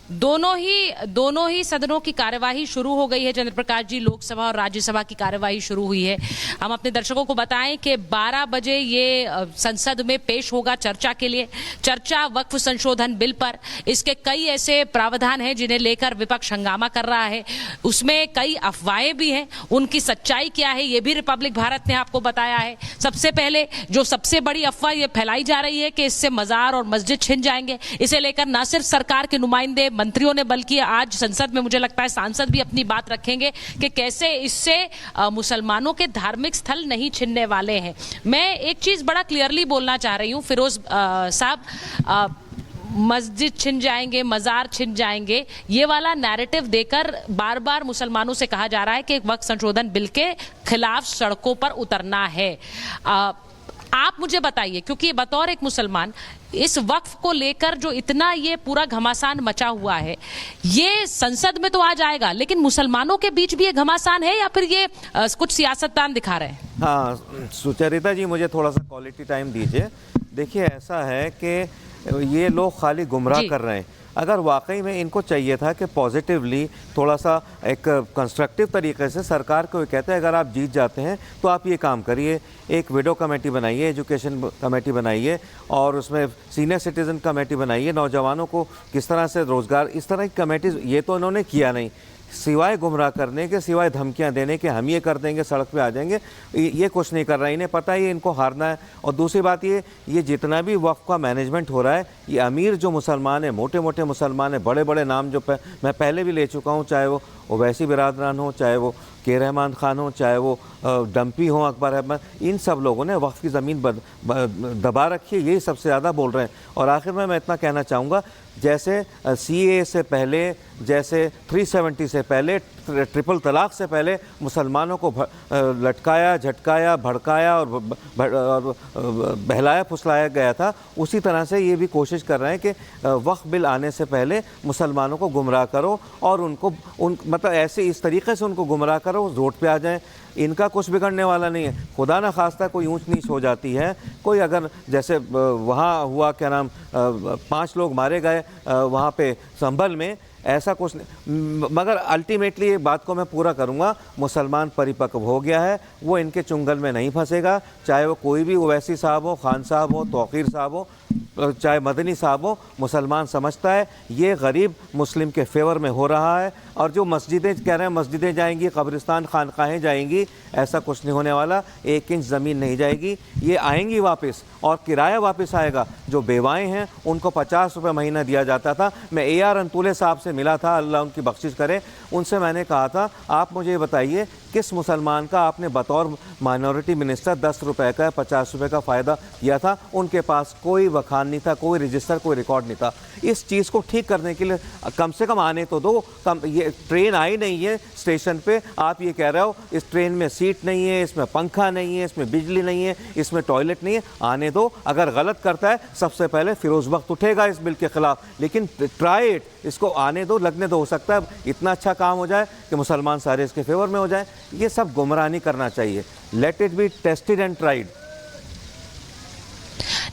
दोनों ही सदनों की कार्यवाही शुरू हो गई है चंद्र प्रकाश जी। लोकसभा और राज्यसभा की कार्यवाही शुरू हुई है। हम अपने दर्शकों को बताएं कि 12 बजे ये संसद में पेश होगा चर्चा के लिए। चर्चा वक्फ संशोधन बिल पर, इसके कई ऐसे प्रावधान हैं जिन्हें लेकर विपक्ष हंगामा कर रहा है। उसमें कई अफवाहें भी हैं, उनकी सच्चाई क्या है ये भी रिपब्लिक भारत ने आपको बताया है। सबसे पहले जो सबसे बड़ी अफवाह ये फैलाई जा रही है कि इससे मजार और मस्जिद छिन जाएंगे। इसे लेकर न सिर्फ सरकार के नुमाइंदे, मंत्रियों ने, बल्कि आज संसद में मुझे लगता है सांसद भी अपनी बात रखेंगे कि कैसे इससे मुसलमानों के धार्मिक स्थल नहीं छिनने वाले हैं। मैं एक चीज बड़ा क्लियरली बोलना चाह रही हूं फिरोज साहब, मस्जिद छिन जाएंगे, मजार छिन जाएंगे, ये वाला नैरेटिव देकर बार बार मुसलमानों से कहा जा रहा है कि वक्फ संशोधन बिल के खिलाफ सड़कों पर उतरना है। आप मुझे बताइए, क्योंकि बतौर एक मुसलमान इस वक्फ को लेकर जो इतना ये पूरा घमासान मचा हुआ है, ये संसद में तो आ जाएगा, लेकिन मुसलमानों के बीच भी ये घमासान है या फिर ये कुछ सियासतदान दिखा रहे हैं? हाँ सुचरिता जी, मुझे थोड़ा सा क्वालिटी टाइम दीजिए। देखिए, ऐसा है कि ये लोग खाली गुमराह कर रहे हैं। अगर वाकई में इनको चाहिए था कि पॉजिटिवली थोड़ा सा एक कंस्ट्रक्टिव तरीके से सरकार को कहते हैं अगर आप जीत जाते हैं तो आप ये काम करिए, एक विडो कमेटी बनाइए, एजुकेशन कमेटी बनाइए और उसमें सीनियर सिटीज़न कमेटी बनाइए, नौजवानों को किस तरह से रोज़गार, इस तरह की कमेटीज़, ये तो इन्होंने किया नहीं। सिवाय गुमराह करने के, सिवाय धमकियां देने के, हम ये कर देंगे, सड़क पे आ जाएंगे, ये कुछ नहीं कर रहा है। इन्हें पता है इनको हारना है। और दूसरी बात ये जितना भी वक्फ का मैनेजमेंट हो रहा है, ये अमीर जो मुसलमान है, मोटे मोटे मुसलमान है, बड़े बड़े नाम जो मैं पहले भी ले चुका हूँ, चाहे वो ओवैसी बिरादरान हो, चाहे वो के रहमान खान हो, चाहे वो डम्पी हो, अकबर अहमद, इन सब लोगों ने वक्फ की ज़मीन दबा रखी है, यही सबसे ज़्यादा बोल रहे हैं। और आखिर में मैं इतना कहना चाहूँगा, जैसे CAA से पहले, जैसे 370 से पहले, ट्रिपल तलाक से पहले मुसलमानों को लटकाया, झटकाया, भड़काया और बहलाया फुसलाया गया था, उसी तरह से ये भी कोशिश कर रहे हैं कि वक्फ बिल आने से पहले मुसलमानों को गुमराह करो और मतलब ऐसे इस तरीके से उनको गुमराह करो, रोड पे आ जाएं। इनका कुछ बिगड़ने वाला नहीं है। खुदा ना खास्ता कोई ऊंच नीच हो जाती है, कोई अगर जैसे वहाँ हुआ, क्या नाम, 5 लोग मारे गए वहाँ पे संभल में, ऐसा कुछ नहीं। मगर अल्टीमेटली ये बात को मैं पूरा करूँगा, मुसलमान परिपक्व हो गया है, वो इनके चुंगल में नहीं फंसेगा, चाहे वो कोई भी ओवैसी साहब हो, खान साहब हो, तौकीर साहब हो, चाहे मदनी साहब हो। मुसलमान समझता है ये गरीब मुस्लिम के फेवर में हो रहा है। और जो मस्जिदें कह रहे हैं मस्जिदें जाएंगी, कब्रिस्तान, खानकाहें जाएंगी, ऐसा कुछ नहीं होने वाला। 1 इंच ज़मीन नहीं जाएगी, ये आएंगी वापस और किराया वापस आएगा। जो बेवाएँ हैं उनको 50 रुपये महीना दिया जाता था। मैं AR अंतुले साहब से मिला था, अल्लाह उनकी बख्शिश करे। उनसे मैंने कहा था, आप मुझे ये बताइए किस मुसलमान का आपने बतौर माइनॉरिटी मिनिस्टर 10 रुपये का, 50 रुपये का फ़ायदा किया था? उनके पास कोई वखान नहीं था, कोई रजिस्टर, कोई रिकॉर्ड नहीं था। इस चीज़ को ठीक करने के लिए कम से कम आने तो दो। ये ट्रेन आई नहीं है स्टेशन पे, आप ये कह रहे हो इस ट्रेन में सीट नहीं है, इसमें पंखा नहीं है, इसमें बिजली नहीं है, इसमें टॉयलेट नहीं है। आने दो। अगर गलत करता है सबसे पहले फिरोज वक्त उठेगा इस बिल के खिलाफ, लेकिन ट्राई इट, इसको आने दो, लगने दो। हो सकता है इतना अच्छा काम हो जाए कि मुसलमान सारे इसके फेवर में हो जाए। ये सब गुमराह नहीं करना चाहिए। Let it be tested and tried.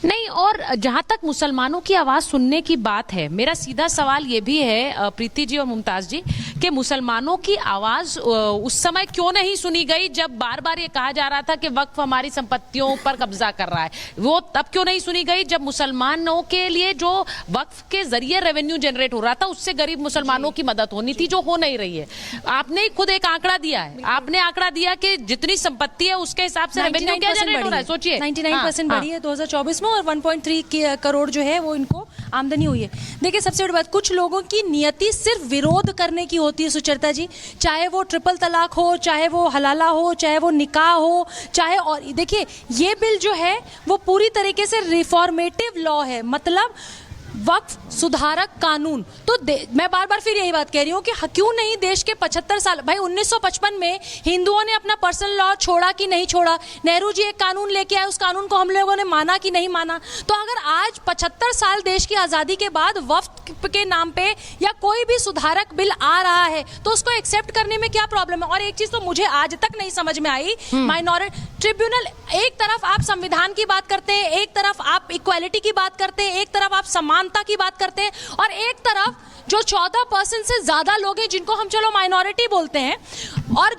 नहीं, और जहां तक मुसलमानों की आवाज सुनने की बात है, मेरा सीधा सवाल ये भी है प्रीति जी और मुमताज जी, कि मुसलमानों की आवाज उस समय क्यों नहीं सुनी गई जब बार बार ये कहा जा रहा था कि वक्फ हमारी संपत्तियों पर कब्जा कर रहा है? वो तब क्यों नहीं सुनी गई जब मुसलमानों के लिए जो वक्फ के जरिए रेवेन्यू जनरेट हो रहा था, उससे गरीब मुसलमानों की मदद होनी थी, जो हो नहीं रही है? आपने खुद एक आंकड़ा दिया है, आपने आंकड़ा दिया कि जितनी संपत्ति है उसके हिसाब से रेवेन्यू क्या जनरेट हो रहा है। सोचिए 99% बढ़ी है 2024 में, और 1.3 करोड़ जो है वो इनको आमदनी हुई है। देखिए, सबसे बड़ी बात, कुछ लोगों की नियति सिर्फ विरोध करने की होती है सुचरिता जी, चाहे वो ट्रिपल तलाक हो, चाहे वो हलाला हो, चाहे वो निकाह हो, चाहे, और देखिए ये बिल जो है वो पूरी तरीके से रिफॉर्मेटिव लॉ है, मतलब वक्फ सुधारक कानून। तो मैं बार बार फिर यही बात कह रही हूँ कि क्यों नहीं देश के 75 साल, भाई 1955 में हिंदुओं ने अपना पर्सनल लॉ छोड़ा कि नहीं छोड़ा? नेहरू जी एक कानून लेके आए, उस कानून को हम लोगों ने माना कि नहीं माना? तो अगर आज 75 साल देश की आज़ादी के बाद वक्फ के नाम पे या कोई भी सुधारक बिल आ रहा है तो उसको एक्सेप्ट करने में क्या प्रॉब्लम है? और एक चीज तो मुझे आज तक नहीं समझ में आई, माइनॉरिटी ट्रिब्यूनल, एक तरफ आप संविधान की बात करते हैं, एक तरफ आप इक्वालिटी की बात करते हैं, एक तरफ आप समान समानता की बात करते हैं, और एक तरफ जो 14% से ज्यादा लोग हैं जिनको हम चलो माइनॉरिटी बोलते हैं, और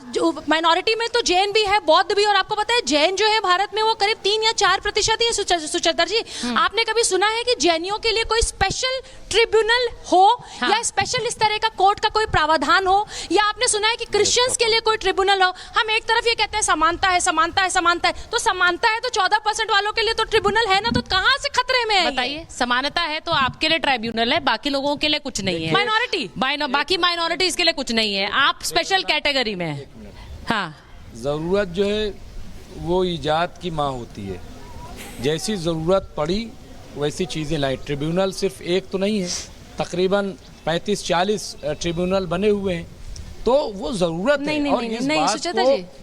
माइनॉरिटी में तो जैन भी है, बौद्ध भी, और आपको पता है जैन जो है भारत में वो करीब 3 या 4% ही है। सुचेतर जी, आपने कभी सुना है कि जैनियों के लिए कोई स्पेशल ट्रिब्यूनल हो, या स्पेशल इस तरह का कोर्ट का कोई प्रावधान हो, या आपने सुना है कि क्रिश्चियंस के लिए कोई ट्रिब्यूनल हो? हम एक तरफ ये कहते हैं समानता है, समानता है, समानता है, तो समानता है तो 14% वालों के लिए तो ट्रिब्यूनल है ना, तो कहां से खतरे में है? बताइए, समानता है तो आपके लिए ट्राइब्यूनल है, बाकी लोगों के लिए कुछ नहीं है। माइनॉरिटी, बाकी माइनॉरिटीज के लिए कुछ नहीं है, आप स्पेशल कैटेगरी में हैं। हाँ, ज़रूरत जो है वो ईजाद की माँ होती है, जैसी ज़रूरत पड़ी वैसी चीज़ें लाई। ट्रिब्यूनल सिर्फ एक तो नहीं है, तकरीबन 35-40 ट्रिब्यूनल बने हुए हैं, तो वो ज़रूरत है। और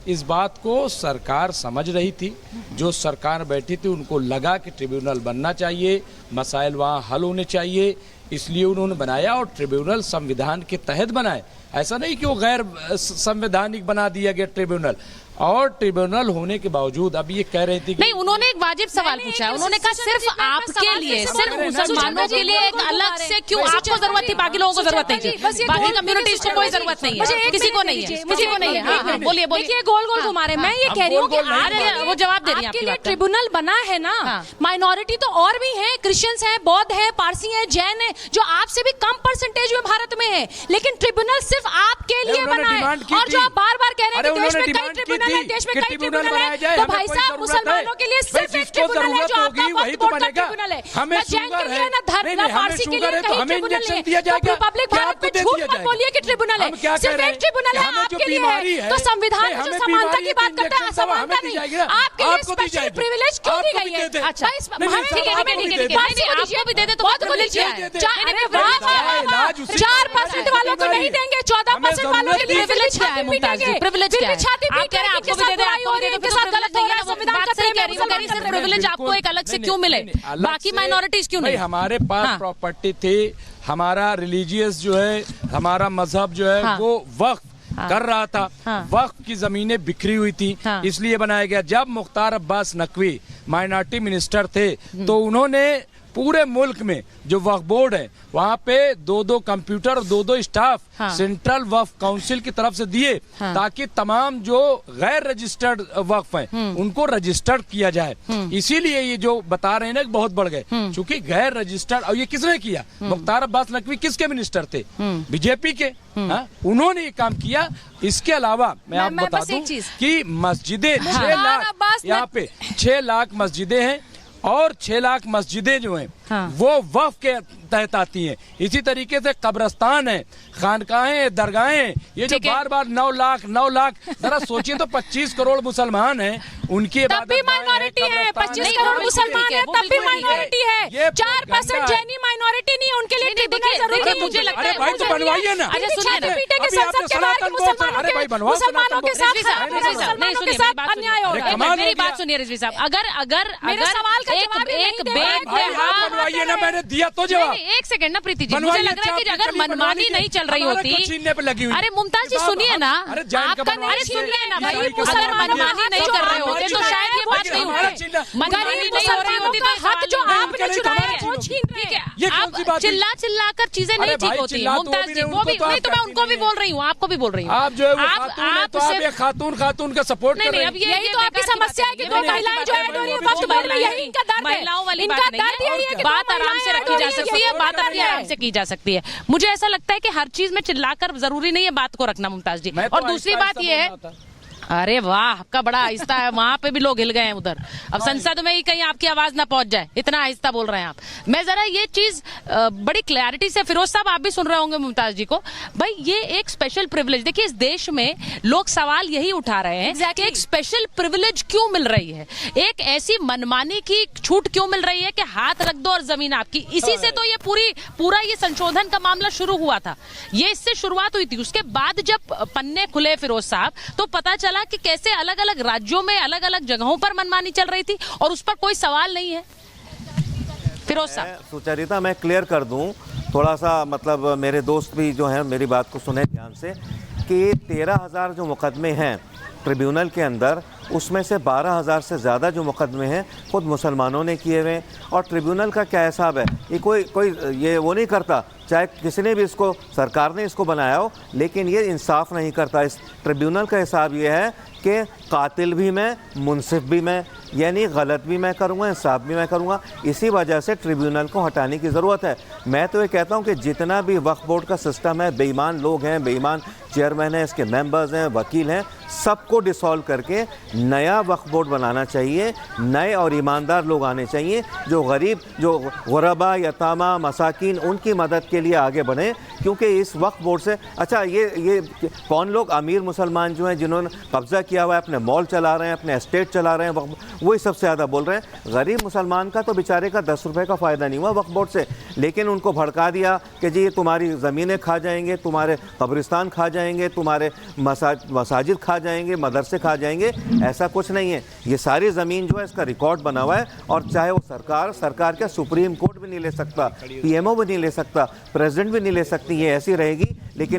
इस बात को सरकार समझ रही थी, जो सरकार बैठी थी उनको लगा कि ट्रिब्यूनल बनना चाहिए, मसाइल वहाँ हल होने चाहिए, इसलिए उन्होंने बनाया। और ट्रिब्यूनल संविधान के तहत बनाए, ऐसा नहीं कि वो गैर संवैधानिक बना दिया गया ट्रिब्यूनल। और ट्रिब्यूनल होने के बावजूद अब ये कह रही थी कि नहीं, उन्होंने एक वाजिब सवाल पूछा है, उन्होंने कहा सिर्फ आपके लिए, सिर्फ मुसलमानों के लिए एक अलग से क्यों? आपको जरूरत थी, बाकी लोगों को जरूरत नहीं थी, बाकी कम्युनिटीज को कोई जरूरत नहीं है, किसी को नहीं है, किसी को नहीं है। हाँ, बोलिए बोलिए। गोल गोल घुमा रहे, मैं ये कह रही हूँ कि वो जवाब दे रही है आपके लिए ट्रिब्यूनल बना है ना, माइनॉरिटी तो और भी है, क्रिश्चियंस है, बौद्ध है, पारसी है, जैन है, जो आपसे भी कम परसेंटेज में भारत में है, लेकिन ट्रिब्यूनल सिर्फ आपके लिए बना है। और जो आप बार बार कह रहे हैं कि देश में कई ट्रिब्यूनल है, देश में कई ट्रिब्यूनल है, तो भाई साहब मुसलमानों के लिए सिर्फ एक ट्रिब्यूनल है, जो आपका वक्फ बोर्ड का ट्रिब्यूनल है। हमें जैन के लिए ना धर्म, ना पारसी के लिए तो कहीं ट्रिब्यूनल नहीं है, तो पब्लिक भारत में झूठ मत बोलिए कि ट्रिब्यूनल है, सिर्फ एक ट्रिब्यूनल है आपके लिए है। तो संविधान में जो समानता की बात करता है, असमानता नहीं, आपके लिए स्पेशल प्रिविलेज क्यों दी गई है? अच्छा, आपको भी दे दे तो बहुत बोली चाहिए। 4% वालों को नहीं देंगे, 14% वालों के लिए प्रिविलेज क्या है? मुमताज जी, प्रिविलेज क्या है? आप कह रहे हैं आपको भी दे दे, आपको भी दे दे, फिर तो गलत हो गया। संविधान का सही कह रही है, सिर्फ प्रिविलेज आपको एक अलग से क्यों मिले, बाकी माइनॉरिटीज क्यों नहीं? हमारे पास प्रॉपर्टी थी, हमारा रिलीजियस जो है, हमारा मजहब जो है वो वक्फ कर रहा था, वक्फ की जमीनें बिखरी हुई थी, इसलिए बनाया गया। जब मुख्तार अब्बास नकवी माइनॉरिटी मिनिस्टर थे तो उन्होंने पूरे मुल्क में जो वक्फ बोर्ड है वहाँ पे 2-2 कंप्यूटर और 2-2 स्टाफ सेंट्रल वक्फ काउंसिल की तरफ से दिए, ताकि तमाम जो गैर रजिस्टर्ड वक्फ हैं उनको रजिस्टर्ड किया जाए। इसीलिए ये जो बता रहे हैं ना बहुत बढ़ गए, क्योंकि गैर रजिस्टर्ड। और ये किसने किया? मुख्तार अब्बास नकवी किसके मिनिस्टर थे? बीजेपी के। उन्होंने ये काम किया। इसके अलावा मैं आपको बता दूं कि मस्जिदें 6 लाख, यहाँ पे 6 लाख मस्जिदें हैं, और 6 लाख मस्जिदें जो हैं वो वक्फ के तहत आती हैं। इसी तरीके से कब्रस्तान है, खानकाहें, दरगाहें, ये जो बार बार 9 लाख, जरा सोचिए तो 25 करोड़ मुसलमान हैं, उनकी तब भी माइनॉरिटी है। 25 करोड़ मुसलमान है, तब भी माइनॉरिटी है। 4% जैनी माइनॉरिटी नहीं है, उनके लिए देखिए, मुझे लगता है भाई तो बनवाइए ना। अच्छा सुनिए ना, के संसद के बाहर मुसलमानों के साथ अन्याय हो रहा है। मेरी बात सुनिए रिजवी साहब, अगर मेरे सवाल का जवाब एक बनवाइए ना, मैंने दिया तो जवाब। एक सेकंड ना प्रीति जी, मुझे लग रहा है कि अगर मनमानी नहीं चल रही होती, अरे मुमताज जी सुनिए ना, आपका नहीं सुनिए ना भाई, अगर मनमानी नहीं कर रहे होते तो शायद ये बात नहीं होती। मनमानी नहीं हो रही होती तो हक जो आपने चुराए वो छीन रहे हैं। आप चिल्ला कर चीजें नहीं ठीक होती। मुमताज जी वो भी नहीं, तो मैं उनको भी बोल रही हूँ, आपको भी बोल रही हूँ। आप जो है आप खातून का सपोर्ट कर रहे हैं। यही तो आपकी समस्या है कि दो महिलाएं जो ऐड हो रही है वक्त भर में, यही इनका दर्द है। महिलाओं वाली बात नहीं है, बात आराम से रखी जा सकती है, बात अपनी आराम से की जा सकती है। मुझे ऐसा लगता है कि हर चीज में चिल्लाकर जरूरी नहीं है बात को रखना, मुमताज जी। और दूसरी बात ये है, अरे वाह, आपका बड़ा आहिस्ता है, वहां पे भी लोग हिल गए हैं उधर। अब संसद में ही कहीं आपकी आवाज ना पहुंच जाए, इतना आहिस्ता बोल रहे हैं आप। मैं जरा ये चीज बड़ी क्लैरिटी से, फिरोज साहब आप भी सुन रहे होंगे मुमताज जी को, भाई ये एक स्पेशल प्रिविलेज। देखिए इस देश में लोग सवाल यही उठा रहे हैं कि एक स्पेशल प्रिविलेज क्यों मिल रही है, एक ऐसी मनमानी की छूट क्यों मिल रही है कि हाथ रख दो और जमीन आपकी। इसी से तो ये पूरा ये संशोधन का मामला शुरू हुआ था, ये इससे शुरुआत हुई थी। उसके बाद जब पन्ने खुले फिरोज साहब, तो पता चला कि कैसे अलग अलग राज्यों में अलग अलग जगहों पर मनमानी चल रही थी और उस पर कोई सवाल नहीं है। फिरोज साहब, सुचरिता मैं क्लियर कर दूं थोड़ा सा, मतलब मेरे दोस्त भी जो हैं मेरी बात को सुने ध्यान से, कि 13,000 जो मुकदमे हैं ट्रिब्यूनल के अंदर, उसमें से 12,000 से ज़्यादा जो मुकदमे हैं खुद मुसलमानों ने किए हुए हैं। और ट्रिब्यूनल का क्या हिसाब है, ये कोई ये वो नहीं करता, चाहे किसी ने भी इसको, सरकार ने इसको बनाया हो, लेकिन ये इंसाफ नहीं करता। इस ट्रिब्यूनल का हिसाब ये है कि कातिल भी मैं, मुनसिफ भी मैं, यानी गलत भी मैं करूँगा, इंसाफ भी मैं करूँगा। इसी वजह से ट्रिब्यूनल को हटाने की ज़रूरत है। मैं तो ये कहता हूँ कि जितना भी वक्फ बोर्ड का सिस्टम है, बेईमान लोग हैं, बेईमान चेयरमैन हैं, इसके मेंबर्स हैं, वकील हैं, सबको डिसॉल्व करके नया वक्फ बोर्ड बनाना चाहिए। नए और ईमानदार लोग आने चाहिए जो गरीब, जो गुरबा, यतामा, मसाकिन, उनकी मदद के लिए आगे बढ़ें। क्योंकि इस वक्फ बोर्ड से, अच्छा ये कौन लोग अमीर मुसलमान जो हैं जिन्होंने कब्ज़ा किया हुआ है, अपने मॉल चला रहे हैं, अपने एस्टेट चला रहे हैं, वही सबसे ज़्यादा बोल रहे हैं। गरीब मुसलमान का तो बेचारे का 10 रुपये का फ़ायदा नहीं हुआ वक्फ बोर्ड से, लेकिन उनको भड़का दिया कि जी तुम्हारी ज़मीनें खा जाएंगे, तुम्हारे कब्रिस्तान खा जाएंगे, तुम्हारे मसाजिद खा जाएंगे, मदरसे खा जाएंगे। ऐसा कुछ नहीं है। ये सारी ज़मीन जो है इसका रिकॉर्ड बना हुआ है, और चाहे वो सरकार के सुप्रीम कोर्ट भी नहीं ले सकता, PMO भी नहीं ले सकता, प्रेसिडेंट भी नहीं ले सकती, ये ऐसी रहेगी। लेकिन